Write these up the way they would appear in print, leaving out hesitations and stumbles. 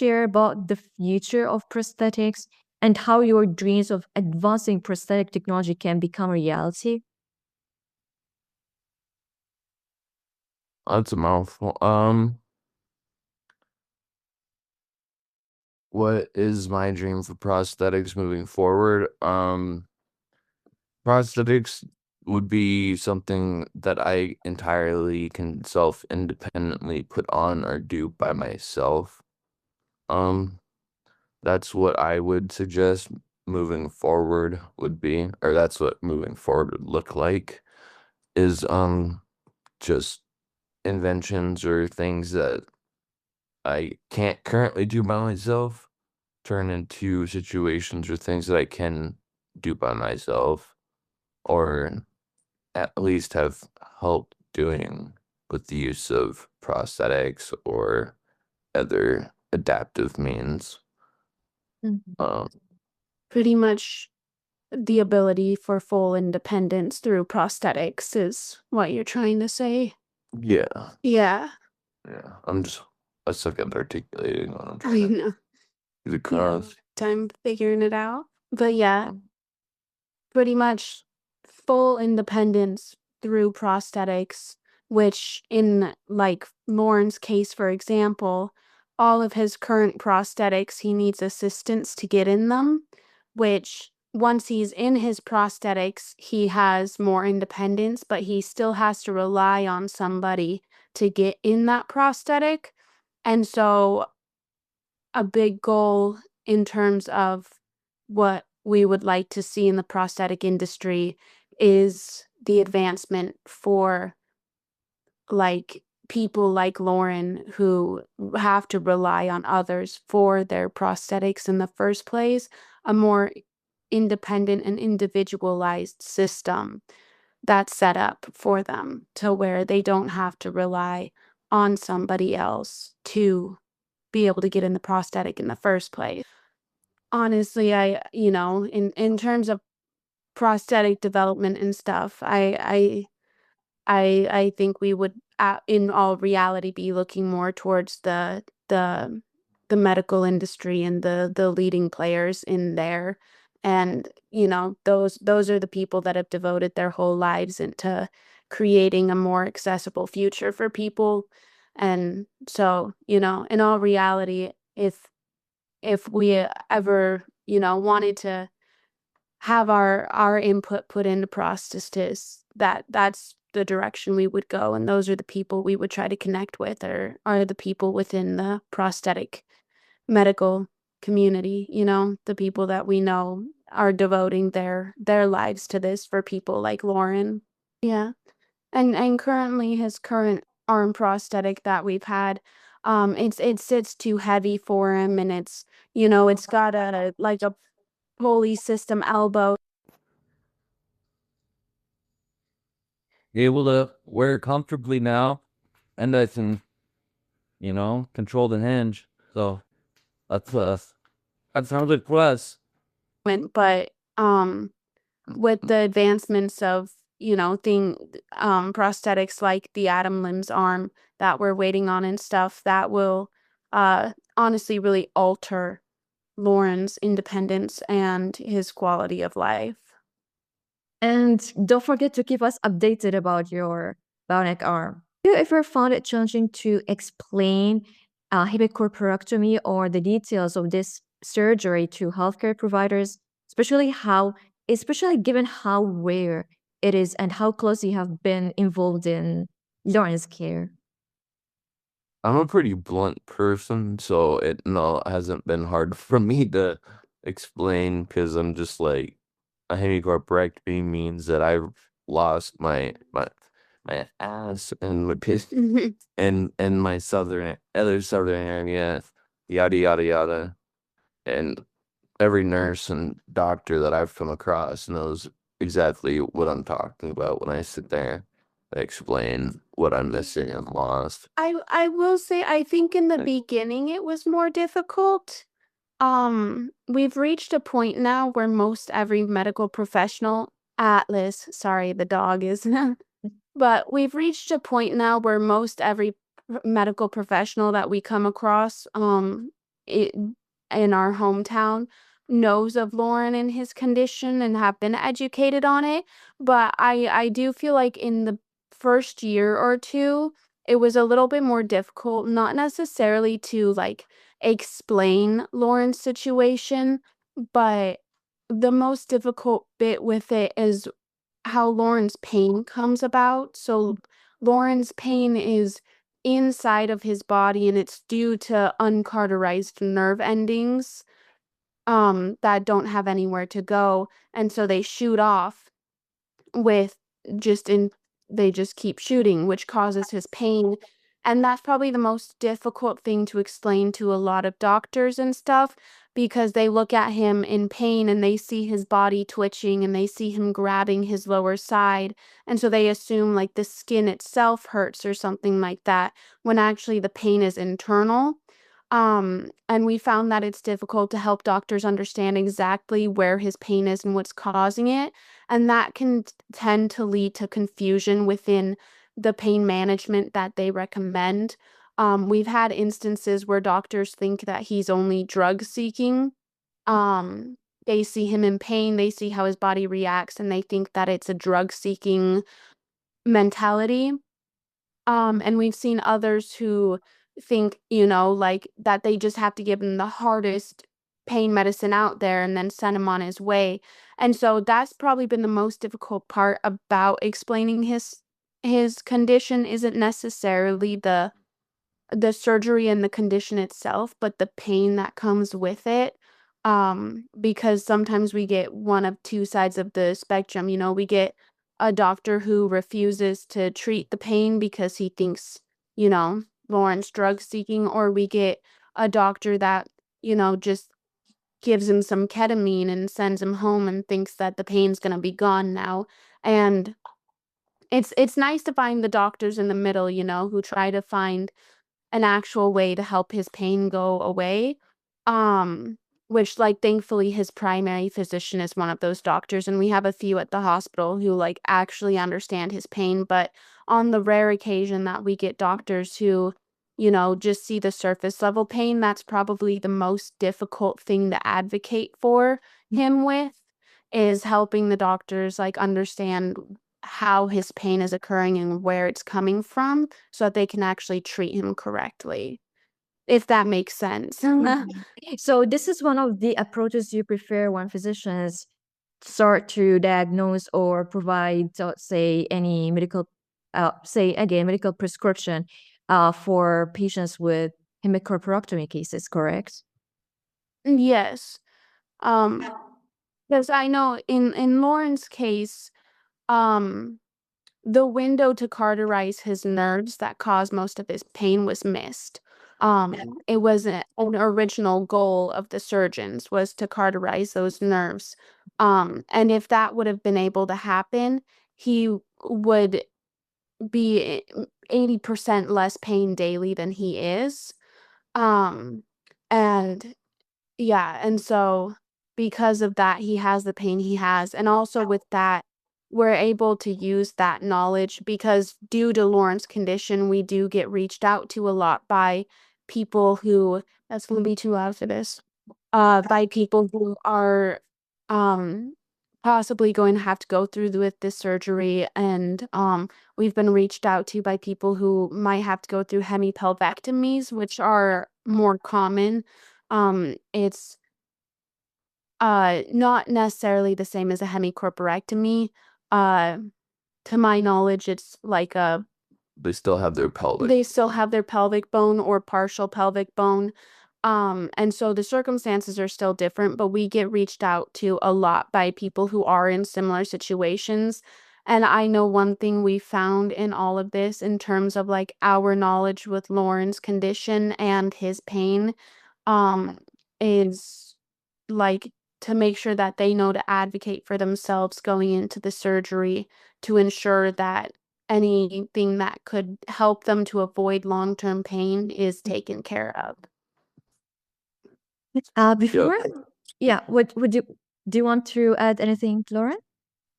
share about the future of prosthetics and how your dreams of advancing prosthetic technology can become reality? That's a mouthful. What is my dream for prosthetics moving forward? Prosthetics would be something that I entirely can self-independently put on or do by myself. Um, that's what I would suggest moving forward would be, or that's what moving forward would look like, is just inventions or things that I can't currently do by myself turn into situations or things that I can do by myself, or at least have help doing with the use of prosthetics or other adaptive means. Mhm. Um, Pretty much the ability for full independence through prosthetics is what you're trying to say. yeah, Yeah, yeah. I suck at articulating what I'm I trying to know. do the You have cross. time figuring it out. But yeah, pretty much full independence through prosthetics, which in like Lauren's case, for example, all of his current prosthetics, he needs assistance to get in them, which once he's in his prosthetics, he has more independence, but he still has to rely on somebody to get in that prosthetic. And so a big goal in terms of what we would like to see in the prosthetic industry is the advancement for like people like Lauren who have to rely on others for their prosthetics in the first place, a more independent and individualized system that's set up for them to where they don't have to rely on somebody else to be able to get in the prosthetic in the first place. Honestly, in terms of prosthetic development and stuff, I think we would, in all reality, be looking more towards the medical industry and the leading players in there. And, those are the people that have devoted their whole lives into creating a more accessible future for people. And so, in all reality, if we ever, wanted to have our input put into prosthesis, that's the direction we would go, and those are the people we would try to connect with, or are the people within the prosthetic medical community, the people that we know are devoting their lives to this for people like Lauren. Yeah. And currently his current arm prosthetic that we've had, it sits too heavy for him, and it's got a like a pulley system elbow. Able to wear it comfortably now, and I can, control the hinge. So that sounds like plus. But with the advancements of prosthetics like the Adam Limbs arm that we're waiting on and stuff, that will honestly really alter Lauren's independence and his quality of life. And don't forget to keep us updated about your bionic arm. Have you ever found it challenging to explain hemicorporectomy or the details of this surgery to healthcare providers, especially given how rare it is and how close you have been involved in Lauren's care? I'm a pretty blunt person, so it no hasn't been hard for me to explain because I'm just like a hemicorporectomy means that I've lost my ass and my piss and my other southern area, yada yada yada. And every nurse and doctor that I've come across knows exactly what I'm talking about when I sit there and explain what I'm missing and lost. I will say I think in the beginning it was more difficult. We've reached a point now where most every medical professional, Atlas, sorry, the dog is, but we've reached a point now where most every medical professional that we come across, in our hometown knows of Lauren and his condition and have been educated on it. But I do feel like in the first year or two, it was a little bit more difficult, not necessarily to like explain Lauren's situation, but the most difficult bit with it is how Lauren's pain comes about. So Lauren's pain is inside of his body and it's due to uncauterized nerve endings that don't have anywhere to go, and so they shoot off with just in they just keep shooting, which causes his pain. And that's probably the most difficult thing to explain to a lot of doctors and stuff because they look at him in pain and they see his body twitching and they see him grabbing his lower side. And so they assume like the skin itself hurts or something like that when actually the pain is internal. And we found that it's difficult to help doctors understand exactly where his pain is and what's causing it, and that can tend to lead to confusion within the pain management that they recommend. We've had instances where doctors think that he's only drug seeking. They see him in pain, they see how his body reacts, and they think that it's a drug seeking mentality. And we've seen others who think, like that they just have to give him the hardest pain medicine out there and then send him on his way. And so that's probably been the most difficult part about explaining his condition isn't necessarily the surgery and the condition itself, but the pain that comes with it. Because sometimes we get one of two sides of the spectrum. We get a doctor who refuses to treat the pain because he thinks, Lauren's drug seeking, or we get a doctor that, just gives him some ketamine and sends him home and thinks that the pain's gonna be gone now. And it's nice to find the doctors in the middle, who try to find an actual way to help his pain go away. Um, which like thankfully his primary physician is one of those doctors, and we have a few at the hospital who like actually understand his pain, but on the rare occasion that we get doctors who, just see the surface level pain, that's probably the most difficult thing to advocate for him with, is helping the doctors like understand how his pain is occurring and where it's coming from so that they can actually treat him correctly, if that makes sense. So this is one of the approaches you prefer when physicians start to diagnose or provide, say, any medical, say again, medical prescription for patients with hemicorporectomy cases, correct? Yes. Um, because I know in Lauren's case, um, the window to cauterize his nerves that caused most of his pain was missed. It was an original goal of the surgeons was to cauterize those nerves. And if that would have been able to happen, he would be 80% less pain daily than he is. Um, and yeah, and so because of that, he has the pain he has. And also with that, we're able to use that knowledge because due to Lauren's condition, we do get reached out to a lot by people who, that's going to be too loud for this, by people who are um possibly going to have to go through with this surgery. And we've been reached out to by people who might have to go through hemipelvectomies, which are more common. It's not necessarily the same as a hemicorporectomy. Uh, to my knowledge, it's like They still have their pelvic. they still have their pelvic bone or partial pelvic bone. And so the circumstances are still different, but we get reached out to a lot by people who are in similar situations. And I know one thing we found in all of this in terms of like our knowledge with Lauren's condition and his pain, um, is like to make sure that they know to advocate for themselves going into the surgery to ensure that anything that could help them to avoid long-term pain is taken care of. Before, yeah, would you do you want to add anything, Lauren?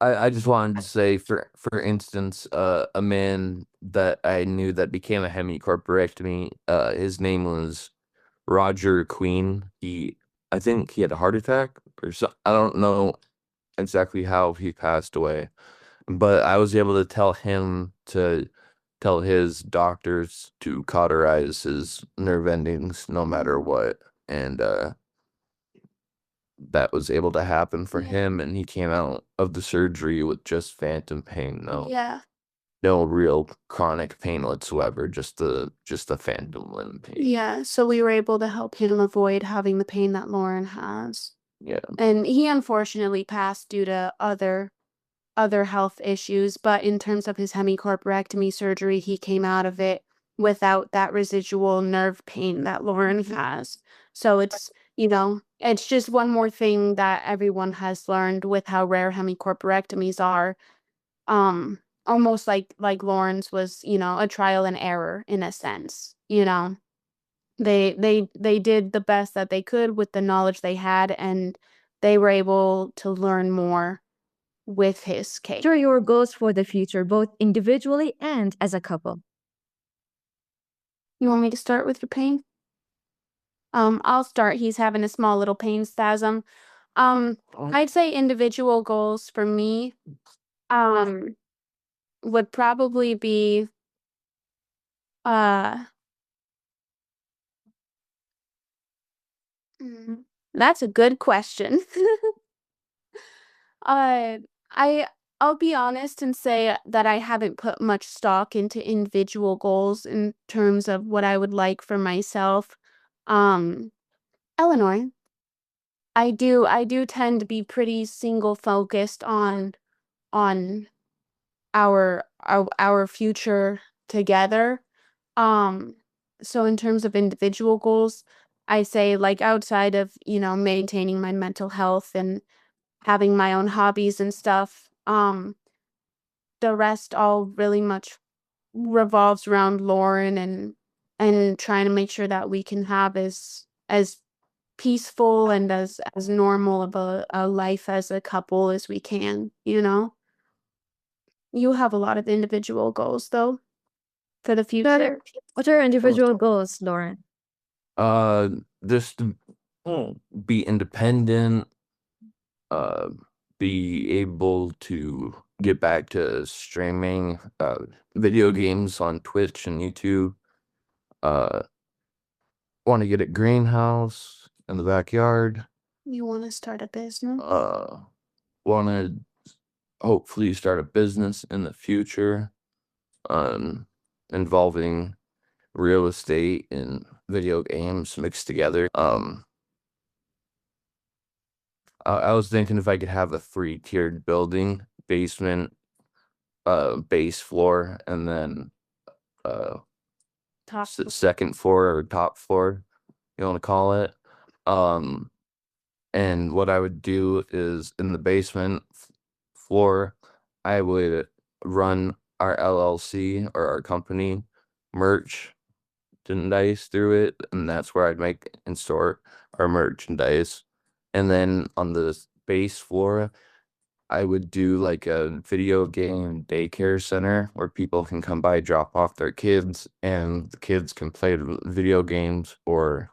I just wanted to say, for instance, a man that I knew that became a hemicorporectomy, his name was Roger Queen. I think he had a heart attack or so. I don't know exactly how he passed away, but I was able to tell him to tell his doctors to cauterize his nerve endings no matter what. And that was able to happen for him, and he came out of the surgery with just phantom pain. Yeah. No real chronic pain whatsoever, just the phantom limb pain. Yeah. So we were able to help him avoid having the pain that Lauren has. Yeah. And he unfortunately passed due to other health issues, but in terms of his hemicorporectomy surgery, he came out of it without that residual nerve pain that Lauren has. So it's just one more thing that everyone has learned with how rare hemicorporectomies are. Almost like Lauren's was, a trial and error in a sense. They did the best that they could with the knowledge they had, and they were able to learn more with his case. What are your goals for the future, both individually and as a couple? You want me to start with your pain? I'll start. He's having a small little pain spasm. I'd say individual goals for me, would probably be, uh, that's a good question. Uh, I I'll be honest and say that I haven't put much stock into individual goals in terms of what I would like for myself. Um, Eleanor, I do tend to be pretty single focused on our future together. Um, so in terms of individual goals, I say like outside of, maintaining my mental health and having my own hobbies and stuff, the rest all really much revolves around Lauren and trying to make sure that we can have as peaceful and as normal of a life as a couple as we can. You have a lot of individual goals though for the future. What are your individual goals, Lauren? Just to be independent, be able to get back to streaming video games on Twitch and YouTube. Want to get a greenhouse in the backyard. You want to start a business? Want to hopefully start a business in the future, involving real estate and video games mixed together. I was thinking if I could have a 3-tiered building, basement, base floor, and then Top. second floor or top floor, you want to call it. And what I would do is in the basement floor, I would run our LLC or our company merchandise through it, and that's where I'd make and store our merchandise. And then on the base floor, I would do like a video game daycare center where people can come by, drop off their kids, and the kids can play video games or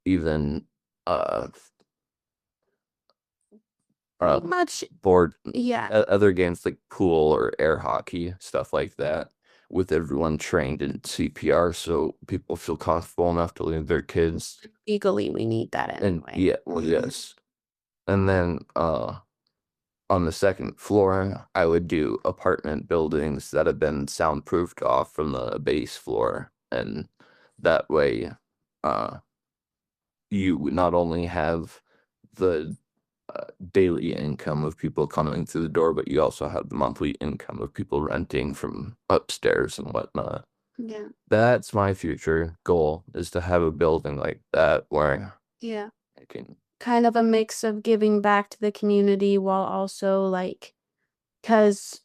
even Much. board Yeah. other games like pool or air hockey, stuff like that, with everyone trained in CPR so people feel comfortable enough to leave their kids. Legally, we need that And anyway. yeah, well, yes. And then on the second floor, I would do apartment buildings that have been soundproofed off from the base floor. And that way, you would not only have the daily income of people coming through the door, but you also have the monthly income of people renting from upstairs and whatnot. Yeah. That's my future goal, is to have a building like that where Yeah. I can Kind of a mix of giving back to the community while also because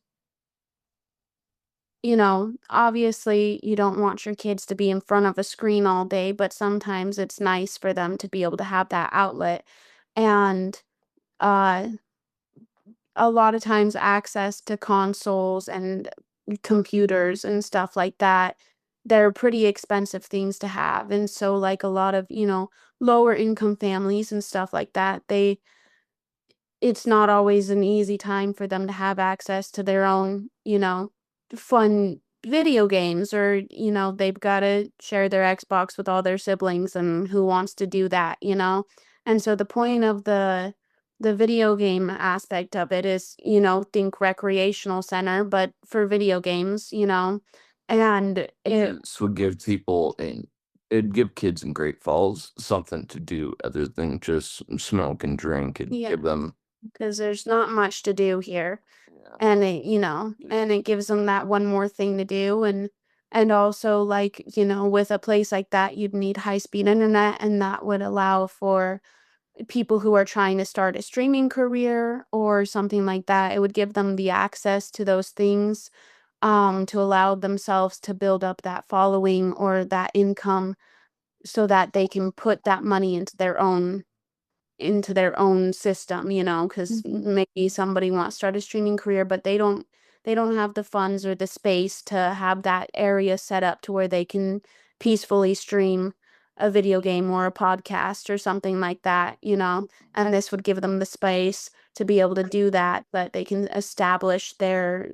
obviously you don't want your kids to be in front of a screen all day, but sometimes it's nice for them to be able to have that outlet. And uh, a lot of times access to consoles and computers and stuff like that they're pretty expensive things to have. And so like a lot of, lower income families and stuff like that, it's not always an easy time for them to have access to their own, fun video games, or, they've got to share their Xbox with all their siblings, and who wants to do that? And so the point of the video game aspect of it is, think recreational center, but for video games. And This would give people it'd give kids in Great Falls something to do other than just smoke and drink. It'd yeah, give them, because there's not much to do here. yeah. And it gives them that one more thing to do. And also, like, with a place like that, you'd need high speed internet, and that would allow for people who are trying to start a streaming career or something like that. It would give them the access to those things, to allow themselves to build up that following or that income, so that they can put that money into their own system, because maybe somebody wants to start a streaming career, but they don't have the funds or the space to have that area set up to where they can peacefully stream a video game or a podcast or something like that. And this would give them the space to be able to do that, but they can establish their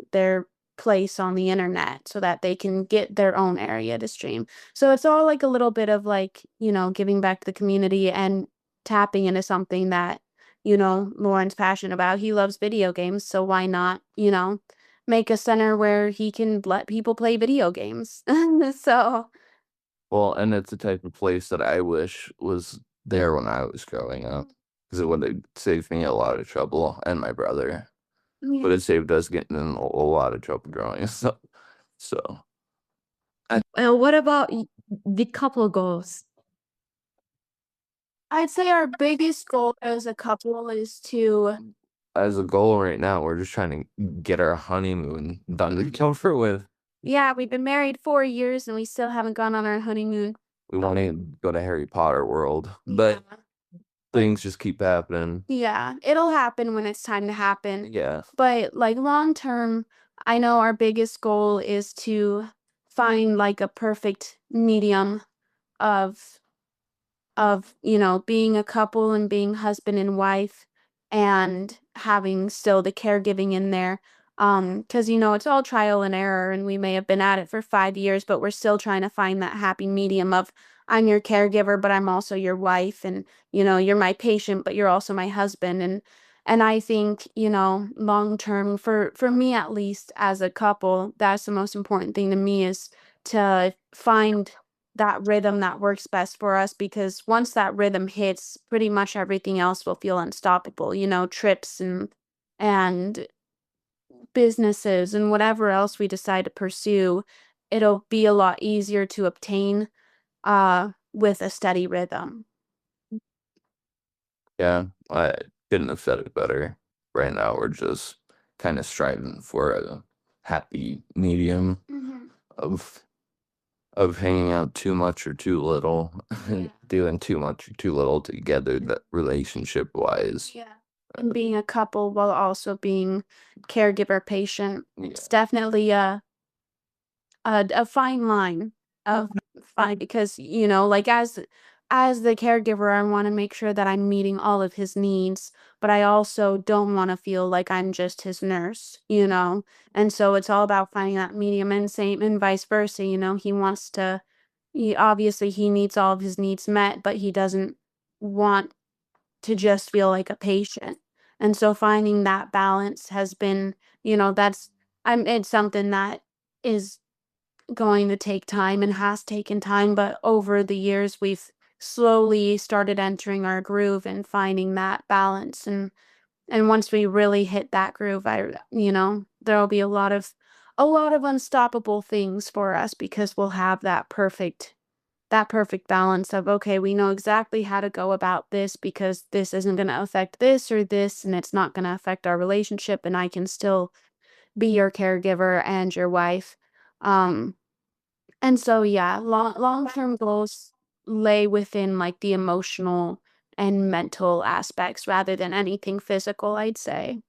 place on the internet so that they can get their own area to stream. So it's all like a little bit of like, giving back to the community and tapping into something that, Lauren's passionate about. He loves video games, so why not, make a center where he can let people play video games? So, Well, and it's the type of place that I wish was there when I was growing up, because it would have saved me a lot of trouble and my brother. yeah. But it saved us getting in a lot of trouble growing up. So What about the couple goals? I'd say our biggest goal as a couple is to, as a goal right now, we're just trying to get our honeymoon done and over with. yeah, we've been married 4 years and we still haven't gone on our honeymoon. We want to go to Harry Potter World, but things just keep happening. Yeah, it'll happen when it's time to happen. Yeah. But like long term, I know our biggest goal is to find like a perfect medium of being a couple and being husband and wife, and having still the caregiving in there. Because it's all trial and error, and we may have been at it for 5 years, but we're still trying to find that happy medium of, I'm your caregiver, but I'm also your wife, and you're my patient, but you're also my husband. And I think, long term, for me at least, as a couple, that's the most important thing to me, is to find that rhythm that works best for us, because once that rhythm hits, pretty much everything else will feel unstoppable. Trips and businesses and whatever else we decide to pursue, it'll be a lot easier to obtain with a steady rhythm. Yeah, I couldn't have said it better. Right now, we're just kind of striving for a happy medium of hanging out too much or too little, Yeah. doing too much or too little together, that relationship wise. Yeah. And being a couple while also being caregiver patient. Yeah. It's definitely a fine line of fine, because like, as the caregiver, I want to make sure that I'm meeting all of his needs, but I also don't want to feel like I'm just his nurse. And so it's all about finding that medium, and same and vice versa. He needs all of his needs met, but he doesn't want to just feel like a patient. And so finding that balance has been, that's it's something that is going to take time and has taken time, but over the years we've slowly started entering our groove and finding that balance. And once we really hit that groove, there'll be a lot of unstoppable things for us, because we'll have that perfect balance of, okay, we know exactly how to go about this, because this isn't going to affect this or this, and it's not going to affect our relationship, and I can still be your caregiver and your wife. Um, and so, yeah, long-term goals lay within like the emotional and mental aspects rather than anything physical, I'd say.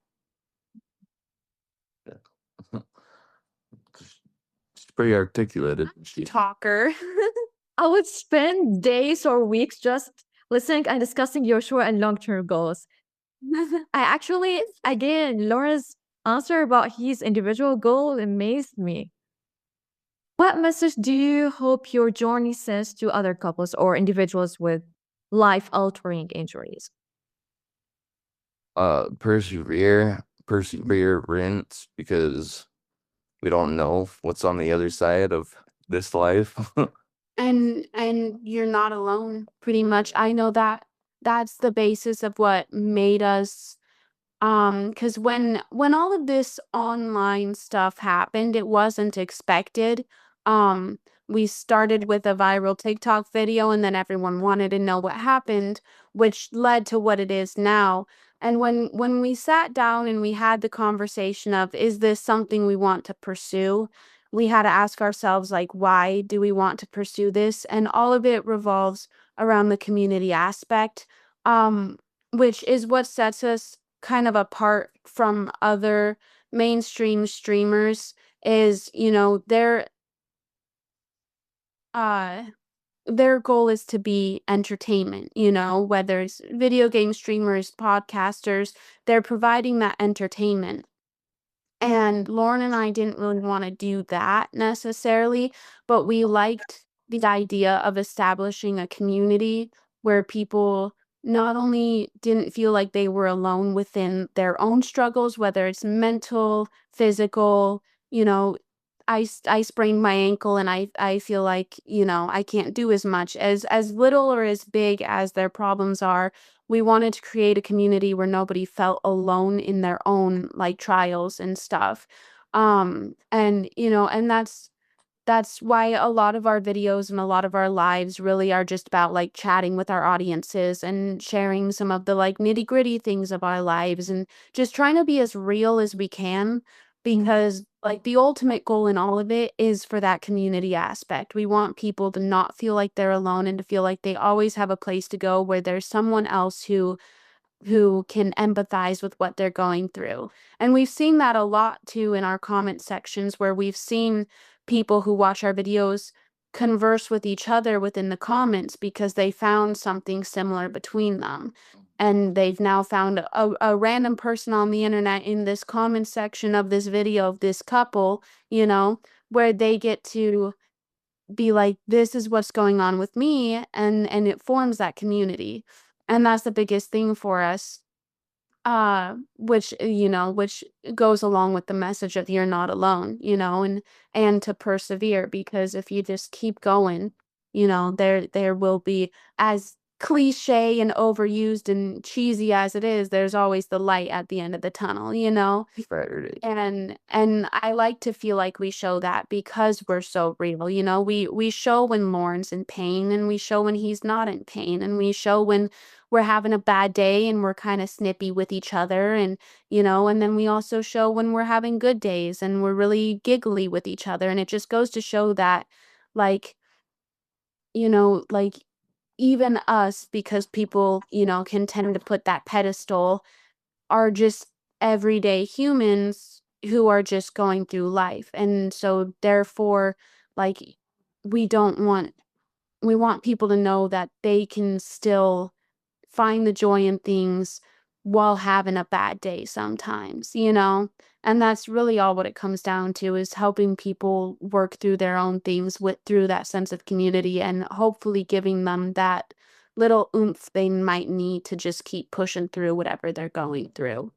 Just pretty articulated. Talker. I would spend days or weeks just listening and discussing your short and long-term goals. I actually, again, Laura's answer about his individual goal amazed me. What message do you hope your journey sends to other couples or individuals with life-altering injuries? Perseverance, because we don't know what's on the other side of this life. And you're not alone, pretty much. I know that that's the basis of what made us. Because when all of this online stuff happened, it wasn't expected. Um, we started with a viral TikTok video, and then everyone wanted to know what happened, which led to what it is now. And when we sat down and we had the conversation of, is this something we want to pursue? We had to ask ourselves, like, why do we want to pursue this? And all of it revolves around the community aspect, um, which is what sets us kind of apart from other mainstream streamers. Is, uh their goal is to be entertainment, whether it's video game streamers, podcasters, they're providing that entertainment. And Lauren and I didn't really want to do that necessarily, but we liked the idea of establishing a community where people not only didn't feel like they were alone within their own struggles, whether it's mental, physical, you know, I sprained my ankle and I feel like, I can't do as much as little or as big as their problems are. We wanted to create a community where nobody felt alone in their own like trials and stuff. And that's why a lot of our videos and a lot of our lives really are just about like chatting with our audiences and sharing some of the like nitty-gritty things of our lives and just trying to be as real as we can, because like the ultimate goal in all of it is for that community aspect. We want people to not feel like they're alone and to feel like they always have a place to go where there's someone else who can empathize with what they're going through. And we've seen that a lot too in our comment sections, where we've seen people who watch our videos converse with each other within the comments because they found something similar between them. And they've now found a random person on the internet in this comment section of this video of this couple, where they get to be like, this is what's going on with me, and it forms that community. And that's the biggest thing for us, which goes along with the message that you're not alone, and to persevere, because if you just keep going, there will be, as cliche and overused and cheesy as it is, there's always the light at the end of the tunnel. Right. And I like to feel like we show that because we're so real. We show when Lauren's in pain, and we show when he's not in pain, and we show when we're having a bad day and we're kind of snippy with each other, and then we also show when we're having good days and we're really giggly with each other. And it just goes to show that, like, like, even us, because people, can tend to put that pedestal, are just everyday humans who are just going through life. And so therefore, like, we don't want we want people to know that they can still find the joy in things while having a bad day sometimes. And that's really all what it comes down to, is helping people work through their own things through that sense of community, and hopefully giving them that little oomph they might need to just keep pushing through whatever they're going through.